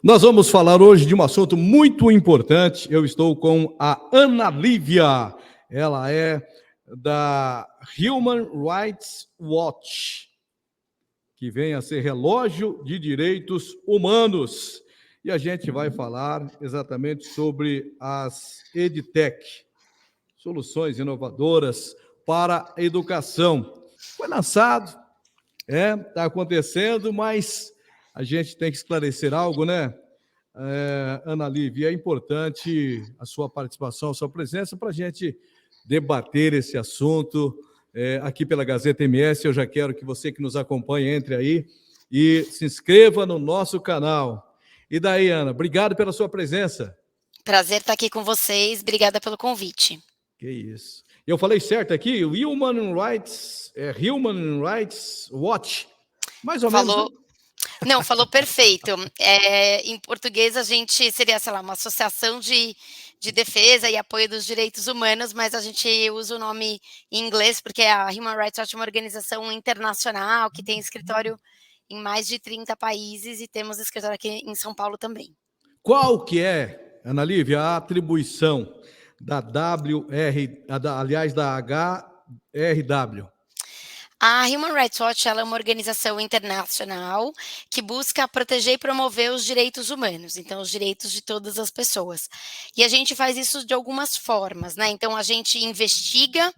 Nós vamos falar hoje de um assunto muito importante. Eu estou com a Ana Lívia. Ela é da Human Rights Watch, que vem a ser relógio de direitos humanos. E a gente vai falar exatamente sobre as EdTech, soluções inovadoras para a educação. Foi lançado, está acontecendo, mas a gente tem que esclarecer algo, né? Ana Lívia, é importante a sua participação, a sua presença para a gente debater esse assunto aqui pela Gazeta MS. Eu já quero que você que nos acompanha entre aí e se inscreva no nosso canal. E daí, Ana, obrigado pela sua presença. Prazer estar aqui com vocês, obrigada pelo convite. Que isso. Eu falei certo aqui? Human Rights Watch. Mais ou menos, né? Não, falou perfeito. Em português a gente seria, sei lá, uma associação de defesa e apoio dos direitos humanos, mas a gente usa o nome em inglês porque a Human Rights Watch é uma organização internacional que tem escritório em mais de 30 países e temos escritório aqui em São Paulo também. Qual que é, Ana Lívia, a atribuição da da HRW? A Human Rights Watch ela é uma organização internacional que busca proteger e promover os direitos humanos, então os direitos de todas as pessoas. E a gente faz isso de algumas formas, né? Então a gente investiga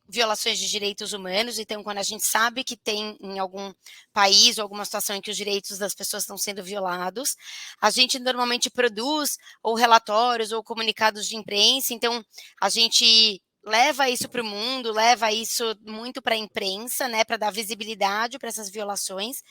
violações de direitos humanos, então quando a gente sabe que tem em algum país ou alguma situação em que os direitos das pessoas estão sendo violados, a gente normalmente produz ou relatórios ou comunicados de imprensa, então a gente leva isso para o mundo, leva isso muito para a imprensa, né, para dar visibilidade para essas violações.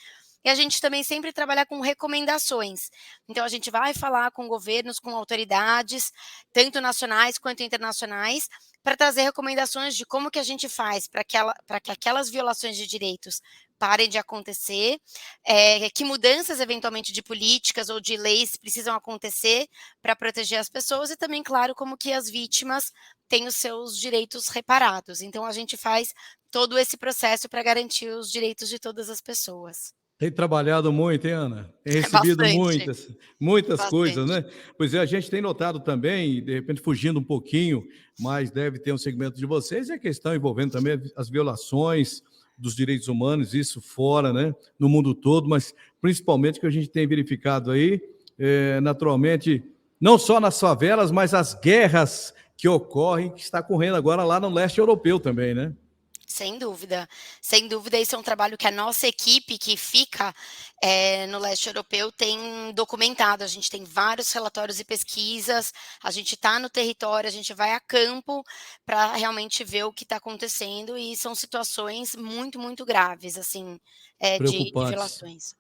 E a gente também sempre trabalha com recomendações. Então, a gente vai falar com governos, com autoridades, tanto nacionais quanto internacionais, para trazer recomendações de como que a gente faz para que aquelas violações de direitos parem de acontecer, que mudanças, eventualmente, de políticas ou de leis precisam acontecer para proteger as pessoas e também, claro, como que as vítimas têm os seus direitos reparados. Então, a gente faz todo esse processo para garantir os direitos de todas as pessoas. Tem trabalhado muito, hein, Ana? Tem recebido Bastante, muitas coisas, bastante. né? Pois é, a gente tem notado também, de repente fugindo um pouquinho, mas deve ter um segmento de vocês, é a questão envolvendo também as violações dos direitos humanos, isso fora, né? No mundo todo, mas principalmente que a gente tem verificado aí, naturalmente, não só nas favelas, mas as guerras que ocorrem, que está correndo agora lá no leste europeu também, né? Sem dúvida, sem dúvida, esse é um trabalho que a nossa equipe que fica no leste europeu tem documentado, a gente tem vários relatórios e pesquisas, a gente está no território, a gente vai a campo para realmente ver o que está acontecendo e são situações muito, muito graves, assim, de Preocupantes. violações.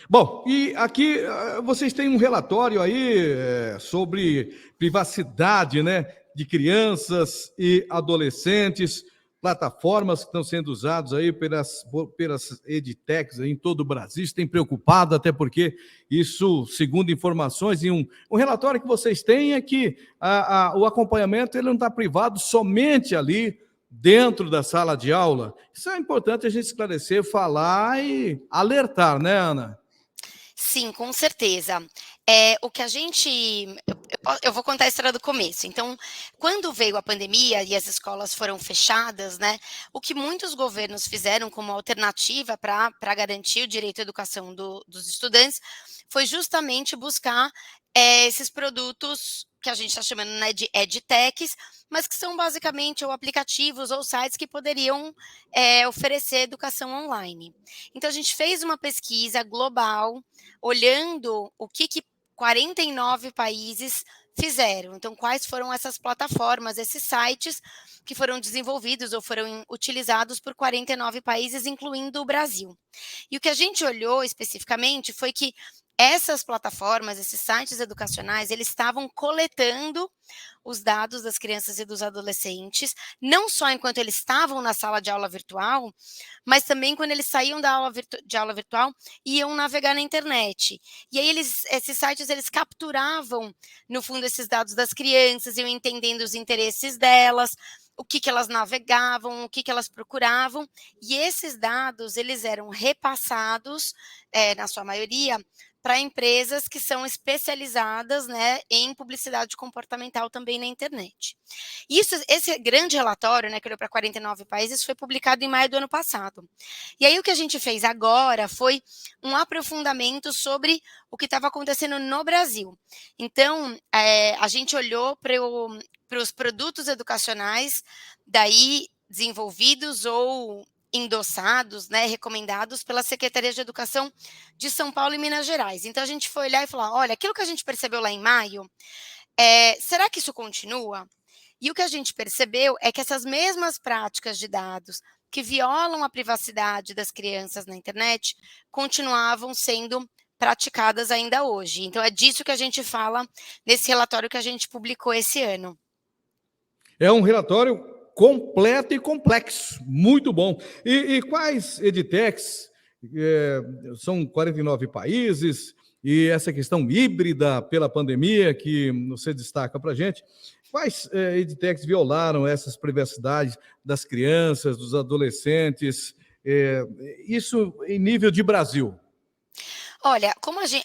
Bom, e aqui vocês têm um relatório aí sobre privacidade, né, de crianças e adolescentes, plataformas que estão sendo usadas aí pelas edtechs aí em todo o Brasil. Isso tem preocupado, até porque isso, segundo informações, e um relatório que vocês têm é que o acompanhamento ele não está privado somente ali dentro da sala de aula. Isso é importante a gente esclarecer, falar e alertar, né, Ana? Sim, com certeza. O que a gente eu vou contar a história do começo. Então, quando veio a pandemia e as escolas foram fechadas, né, o que muitos governos fizeram como alternativa para garantir o direito à educação dos estudantes foi justamente buscar esses produtos que a gente está chamando, né, de edtechs, mas que são basicamente ou aplicativos ou sites que poderiam oferecer educação online. Então, a gente fez uma pesquisa global olhando o que 49 países fizeram. Então, quais foram essas plataformas, esses sites que foram desenvolvidos ou foram utilizados por 49 países, incluindo o Brasil. E o que a gente olhou especificamente foi que essas plataformas, esses sites educacionais, eles estavam coletando os dados das crianças e dos adolescentes, não só enquanto eles estavam na sala de aula virtual, mas também quando eles saíam de aula virtual e iam navegar na internet. E aí esses sites eles capturavam, no fundo, esses dados das crianças, iam entendendo os interesses delas, o que elas navegavam, o que elas procuravam, e esses dados eles eram repassados, na sua maioria, para empresas que são especializadas, né, em publicidade comportamental também na internet. Esse grande relatório, né, que olhou para 49 países, foi publicado em maio do ano passado. E aí o que a gente fez agora foi um aprofundamento sobre o que estava acontecendo no Brasil. Então, a gente olhou para os produtos educacionais daí desenvolvidos ou endossados, né, recomendados pela Secretaria de Educação de São Paulo e Minas Gerais. Então, a gente foi olhar e falar, olha, aquilo que a gente percebeu lá em maio, será que isso continua? E o que a gente percebeu é que essas mesmas práticas de dados que violam a privacidade das crianças na internet continuavam sendo praticadas ainda hoje. Então, é disso que a gente fala nesse relatório que a gente publicou esse ano. É um relatório completo e complexo, muito bom. E quais edtechs? São 49 países, e essa questão híbrida pela pandemia que você destaca para a gente. Quais edtechs violaram essas privacidades das crianças, dos adolescentes? Isso em nível de Brasil. Olha,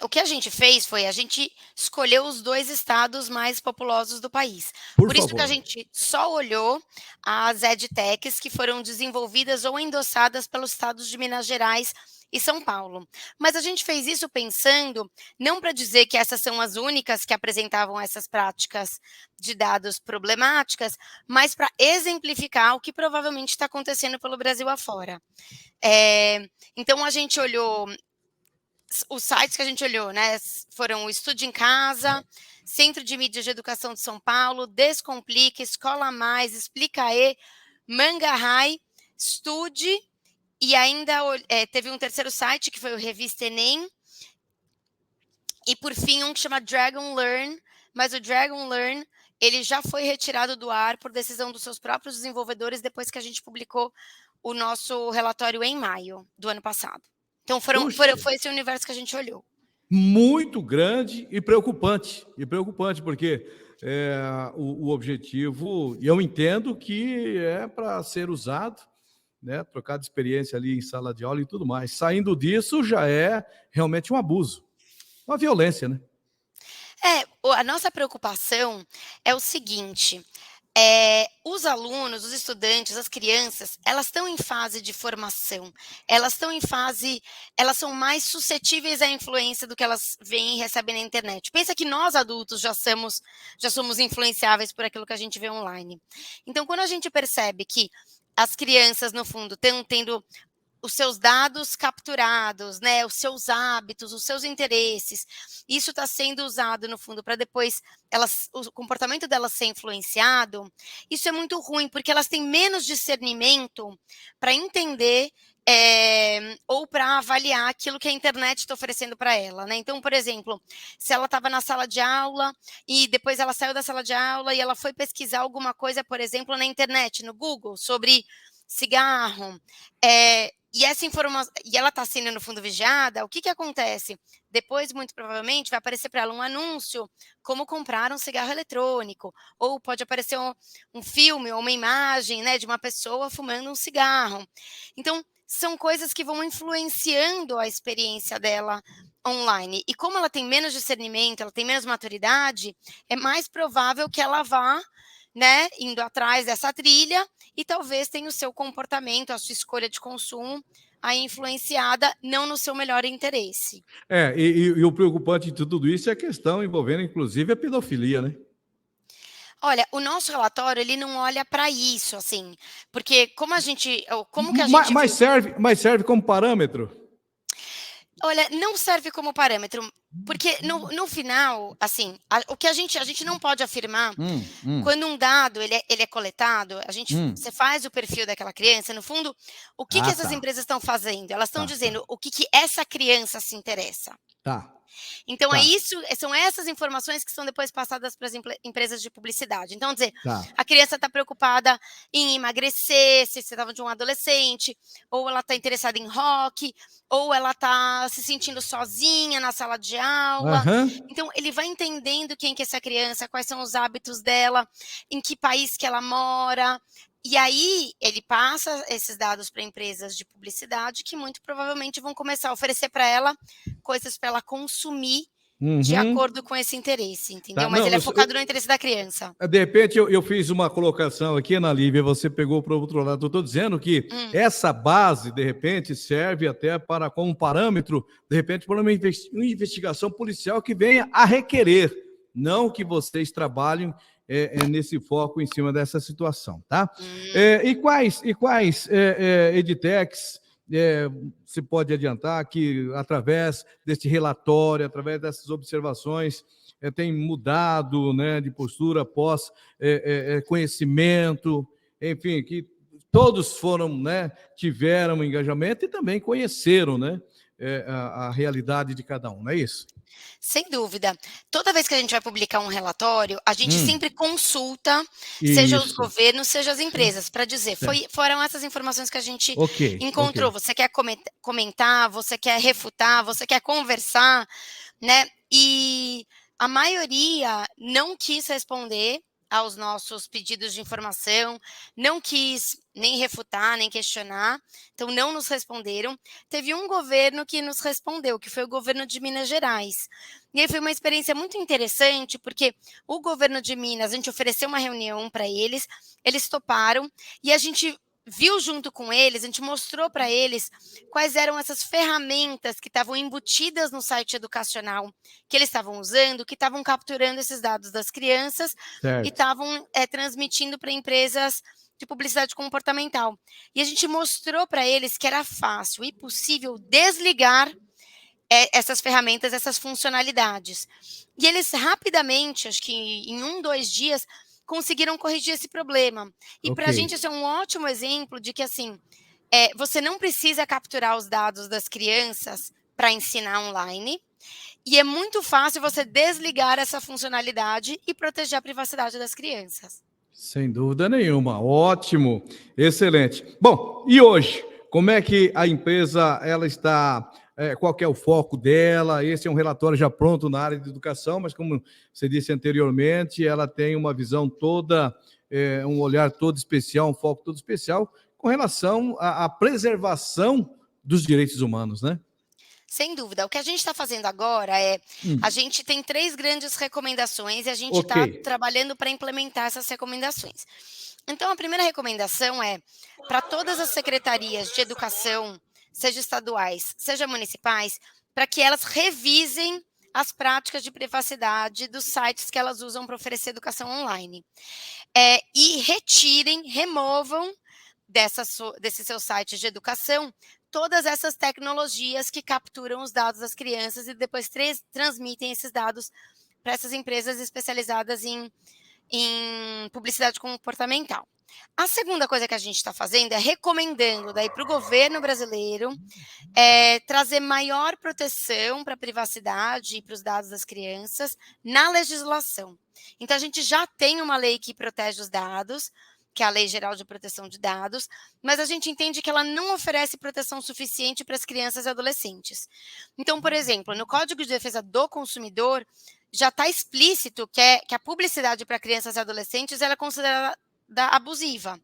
o que a gente fez foi, a gente escolheu os 2 estados mais populosos do país. Por Por isso que a favor. gente só olhou as edtechs que foram desenvolvidas ou endossadas pelos estados de Minas Gerais e São Paulo. Mas a gente fez isso pensando, não para dizer que essas são as únicas que apresentavam essas práticas de dados problemáticas, mas para exemplificar o que provavelmente está acontecendo pelo Brasil afora. Então a gente olhou os sites que a gente olhou, né, foram o Estude em Casa, Centro de Mídias de Educação de São Paulo, Descomplica, Escola Mais, Explicae, Mangarrai, Estude, e ainda teve um terceiro site, que foi o Revista Enem, e por fim um que chama Dragon Learn, mas o Dragon Learn, ele já foi retirado do ar por decisão dos seus próprios desenvolvedores depois que a gente publicou o nosso relatório em maio do ano passado. Então, foi esse universo que a gente olhou. Muito grande e preocupante, porque o objetivo, e eu entendo que é para ser usado, né, trocar de experiência ali em sala de aula e tudo mais. Saindo disso, já é realmente um abuso, uma violência, né? A nossa preocupação é o seguinte, os alunos, os estudantes, as crianças, elas estão em fase de formação, elas são mais suscetíveis à influência do que elas veem e recebem na internet. Pensa que nós adultos já somos influenciáveis por aquilo que a gente vê online. Então, quando a gente percebe que as crianças, no fundo, estão tendo os seus dados capturados, né, os seus hábitos, os seus interesses, isso está sendo usado, no fundo, para depois o comportamento delas ser influenciado, isso é muito ruim, porque elas têm menos discernimento para entender ou para avaliar aquilo que a internet está oferecendo para ela, né? Então, por exemplo, se ela estava na sala de aula e depois ela saiu da sala de aula e ela foi pesquisar alguma coisa, por exemplo, na internet, no Google, sobre cigarro, e essa informação, e ela está sendo, no fundo, vigiada, o que acontece? Depois, muito provavelmente, vai aparecer para ela um anúncio, como comprar um cigarro eletrônico, ou pode aparecer um filme ou uma imagem, né, de uma pessoa fumando um cigarro. Então, são coisas que vão influenciando a experiência dela online. E como ela tem menos discernimento, ela tem menos maturidade, é mais provável que ela vá, né, indo atrás dessa trilha e talvez tenha o seu comportamento, a sua escolha de consumo aí influenciada não no seu melhor interesse. E o preocupante de tudo isso é a questão envolvendo, inclusive, a pedofilia, né? Olha, o nosso relatório, ele não olha para isso, assim, porque como que a gente Mas viu. serve como parâmetro? Olha, não serve como parâmetro, porque no final, assim, o que a gente não pode afirmar, quando um dado ele é coletado, você faz o perfil daquela criança, no fundo, o que Ah, essas tá, empresas estão fazendo? Elas estão tá, tá, dizendo o que essa criança se interessa. tá, Então, tá, são essas informações que são depois passadas para as empresas de publicidade. Então, dizer, tá. a criança está preocupada em emagrecer, se você estava de um adolescente, ou ela está interessada em rock, ou ela está se sentindo sozinha na sala de aula. Aham. Então, ele vai entendendo quem que é essa criança, quais são os hábitos dela, em que país que ela mora, E aí, ele passa esses dados para empresas de publicidade que muito provavelmente vão começar a oferecer para ela coisas para ela consumir de Uhum. acordo com esse interesse, Tá, entendeu? Mas não, ele é focado no interesse da criança. de repente eu fiz uma colocação aqui, Ana Lívia, você pegou para o outro lado. Eu estou dizendo que essa base, de repente, serve até para como parâmetro, de repente, para uma investigação policial que venha a requerer, não que vocês trabalhem nesse foco em cima dessa situação, tá? E quais edtechs se pode adiantar que, através deste relatório, através dessas observações, tem mudado, né, de postura após conhecimento, enfim, que todos foram, né, tiveram engajamento e também conheceram, né, a realidade de cada um, não é isso? Sem dúvida. Toda vez que a gente vai publicar um relatório, a gente sempre consulta, seja os Isso. governos, seja as Sim. empresas, para dizer, Certo. foram essas informações que a gente Ok, encontrou. Você quer comentar, você quer refutar, você quer conversar, né? E a maioria não quis responder aos nossos pedidos de informação, não quis nem refutar, nem questionar, então não nos responderam. Teve um governo que nos respondeu, que foi o governo de Minas Gerais. E aí foi uma experiência muito interessante, porque o governo de Minas, a gente ofereceu uma reunião para eles toparam, e a gente viu junto com eles, a gente mostrou para eles quais eram essas ferramentas que estavam embutidas no site educacional que eles estavam usando, que estavam capturando esses dados das crianças e certo. estavam transmitindo para empresas de publicidade comportamental. E a gente mostrou para eles que era fácil e possível desligar essas ferramentas, essas funcionalidades. E eles rapidamente, acho que em 2 dias, conseguiram corrigir esse problema. E para a gente Ok. esse é um ótimo exemplo de que, assim, você não precisa capturar os dados das crianças para ensinar online, e é muito fácil você desligar essa funcionalidade e proteger a privacidade das crianças. Sem dúvida nenhuma. Ótimo, excelente. Bom, e hoje, como é que a empresa ela está? Qual que é o foco dela? Esse é um relatório já pronto na área de educação, mas como você disse anteriormente, ela tem uma visão toda, um olhar todo especial, um foco todo especial com relação à preservação dos direitos humanos, né? Sem dúvida. O que a gente está fazendo agora a gente tem 3 grandes recomendações e a gente Ok, está trabalhando para implementar essas recomendações. Então, a primeira recomendação é para todas as secretarias de educação, seja estaduais, seja municipais, para que elas revisem as práticas de privacidade dos sites que elas usam para oferecer educação online. E removam desses seus sites de educação todas essas tecnologias que capturam os dados das crianças e depois transmitem esses dados para essas empresas especializadas em publicidade comportamental. A segunda coisa que a gente está fazendo é recomendando daí para o governo brasileiro trazer maior proteção para a privacidade e para os dados das crianças na legislação. Então, a gente já tem uma lei que protege os dados, que é a Lei Geral de Proteção de Dados, mas a gente entende que ela não oferece proteção suficiente para as crianças e adolescentes. Então, por exemplo, no Código de Defesa do Consumidor, já está explícito que a publicidade para crianças e adolescentes ela é considerada abusiva.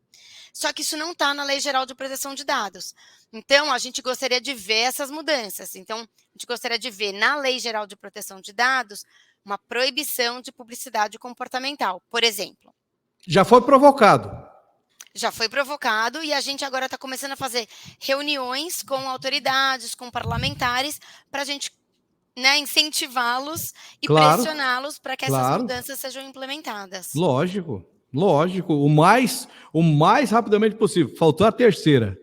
Só que isso não está na Lei Geral de Proteção de Dados. Então, a gente gostaria de ver essas mudanças. Então, a gente gostaria de ver na Lei Geral de Proteção de Dados uma proibição de publicidade comportamental, por exemplo. já foi provocado. Já foi provocado e a gente agora está começando a fazer reuniões com autoridades, com parlamentares, para a gente incentivá-los e Claro, pressioná-los para que essas claro. mudanças sejam implementadas. Lógico, lógico, o mais rapidamente possível. Faltou a terceira.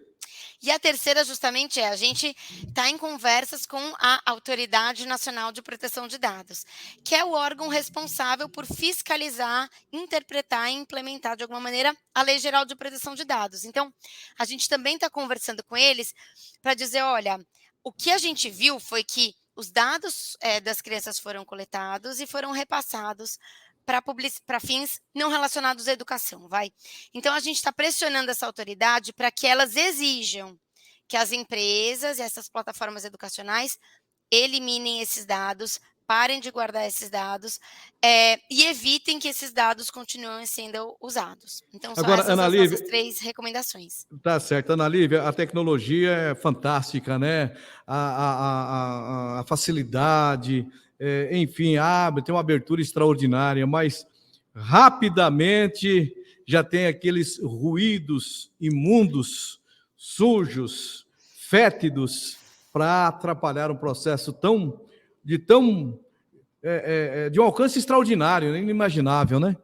E a terceira, justamente, a gente está em conversas com a Autoridade Nacional de Proteção de Dados, que é o órgão responsável por fiscalizar, interpretar e implementar, de alguma maneira, a Lei Geral de Proteção de Dados. Então, a gente também está conversando com eles para dizer, olha, o que a gente viu foi que os dados das crianças foram coletados e foram repassados para fins não relacionados à educação, vai. Então, a gente está pressionando essa autoridade para que elas exijam que as empresas e essas plataformas educacionais eliminem esses dados parem de guardar esses dados e evitem que esses dados continuem sendo usados. Então, são Agora, essas Ana as nossas Lívia, 3 recomendações. tá certo, Ana Lívia, a tecnologia é fantástica, né? A facilidade, enfim, tem uma abertura extraordinária, mas rapidamente já tem aqueles ruídos imundos, sujos, fétidos, para atrapalhar um processo de um alcance extraordinário, inimaginável, né?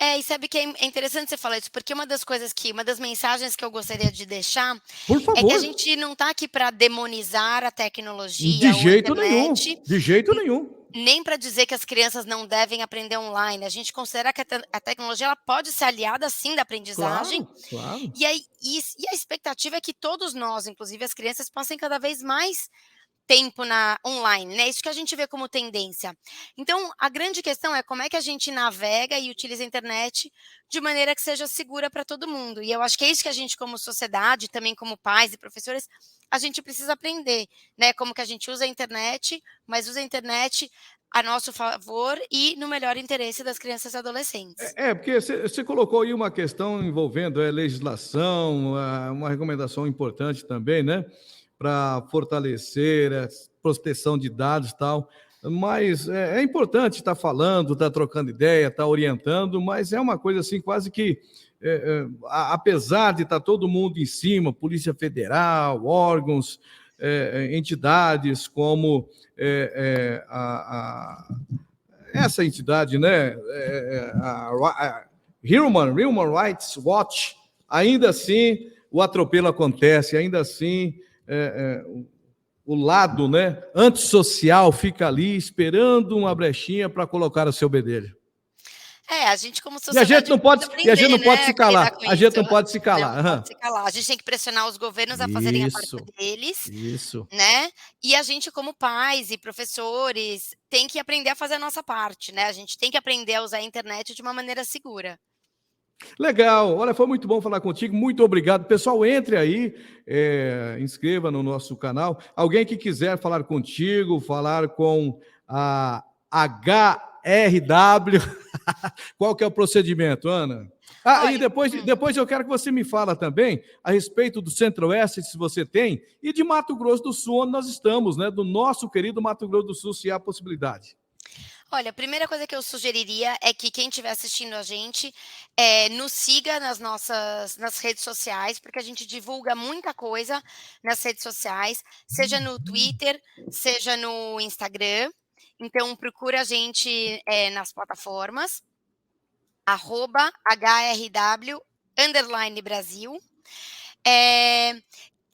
E sabe que é interessante você falar isso, porque uma das mensagens que eu gostaria de deixar Por é que a favor, gente não está aqui para demonizar a de tecnologia ou a jeito nenhum, internet, de jeito nenhum. nem para dizer que as crianças não devem aprender online. A gente considera que a tecnologia ela pode ser aliada, sim, da aprendizagem, Claro, claro. e a expectativa é que todos nós, inclusive as crianças, passem cada vez mais tempo online, né? Isso que a gente vê como tendência. Então, a grande questão é como é que a gente navega e utiliza a internet de maneira que seja segura para todo mundo. E eu acho que é isso que a gente, como sociedade, também como pais e professores, a gente precisa aprender, né? Como que a gente usa a internet, mas usa a internet a nosso favor e no melhor interesse das crianças e adolescentes. Porque você colocou aí uma questão envolvendo legislação, uma recomendação importante também, né? Para fortalecer a proteção de dados e tal. Mas é importante estar falando, estar trocando ideia, estar orientando, mas é uma coisa assim, quase que, apesar de estar todo mundo em cima, Polícia Federal, órgãos, entidades como essa entidade, né, a Human Rights Watch, ainda assim o atropelo acontece, ainda assim o lado, né, antissocial fica ali esperando uma brechinha para colocar o seu bedelho. A gente como E a gente sociedade não pode, precisa e a gente aprender, não pode né, se a lidar calar. com A gente isso. não pode se Não calar. pode se calar. A gente tem que pressionar os governos a fazerem a parte Isso, deles, isso. né, e a gente como pais e professores tem que aprender a fazer a nossa parte, né, a gente tem que aprender a usar a internet de uma maneira segura. Legal, olha, foi muito bom falar contigo, muito obrigado. Pessoal, entre aí, inscreva no nosso canal. Alguém que quiser falar contigo, falar com a HRW, qual que é o procedimento, Ana? E Olha depois eu quero que você me fala também a respeito do Centro-Oeste, se você tem, e de Mato Grosso do Sul, onde nós estamos, né? Do nosso querido Mato Grosso do Sul, se há possibilidade. Olha, a primeira coisa que eu sugeriria é que quem estiver assistindo a gente, nos siga nas redes sociais, porque a gente divulga muita coisa nas redes sociais, seja no Twitter, seja no Instagram. Então procura a gente, nas plataformas, @HRW_Brasil.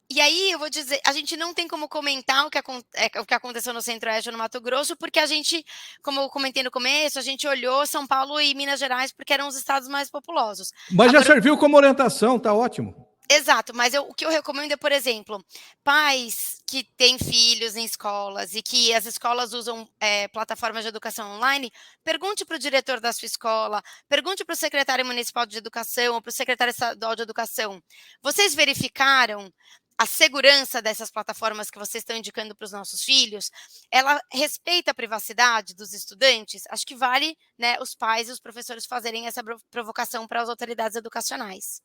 E aí eu vou dizer, a gente não tem como comentar o que aconteceu no Centro-Oeste ou no Mato Grosso, porque a gente, como eu comentei no começo, a gente olhou São Paulo e Minas Gerais porque eram os estados mais populosos. Mas já Agora, serviu como orientação, tá ótimo. exato, mas o que eu recomendo é, por exemplo, pais que têm filhos em escolas e que as escolas usam plataformas de educação online, pergunte para o diretor da sua escola, pergunte para o secretário municipal de educação ou para o secretário estadual de educação. Vocês verificaram a segurança dessas plataformas que vocês estão indicando para os nossos filhos? Ela respeita a privacidade dos estudantes? Acho que vale, né, os pais e os professores fazerem essa provocação para as autoridades educacionais.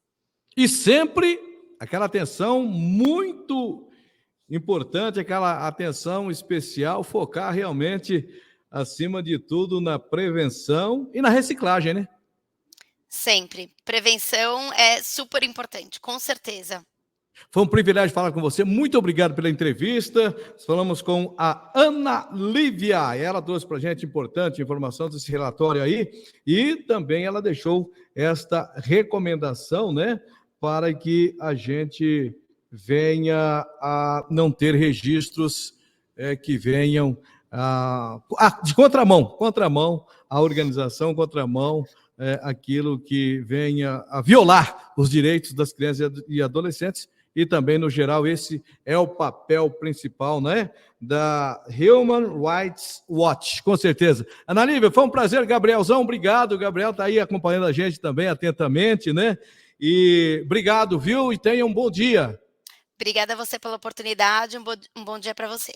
E sempre aquela atenção muito importante, aquela atenção especial, focar realmente, acima de tudo, na prevenção e na reciclagem, né? Sempre. Prevenção é super importante, com certeza. Foi um privilégio falar com você. Muito obrigado pela entrevista. Falamos com a Ana Lívia. Ela trouxe para a gente importante informação desse relatório aí. E também ela deixou esta recomendação, né? Para que a gente venha a não ter registros que venham de contramão à organização, contramão aquilo que venha a violar os direitos das crianças e adolescentes. E também, no geral, esse é o papel principal, né, da Human Rights Watch, com certeza. Ana Lívia, foi um prazer, Gabrielzão, obrigado. O Gabriel está aí acompanhando a gente também atentamente, né? E obrigado, viu? E tenha um bom dia. Obrigada a você pela oportunidade, um bom dia para você.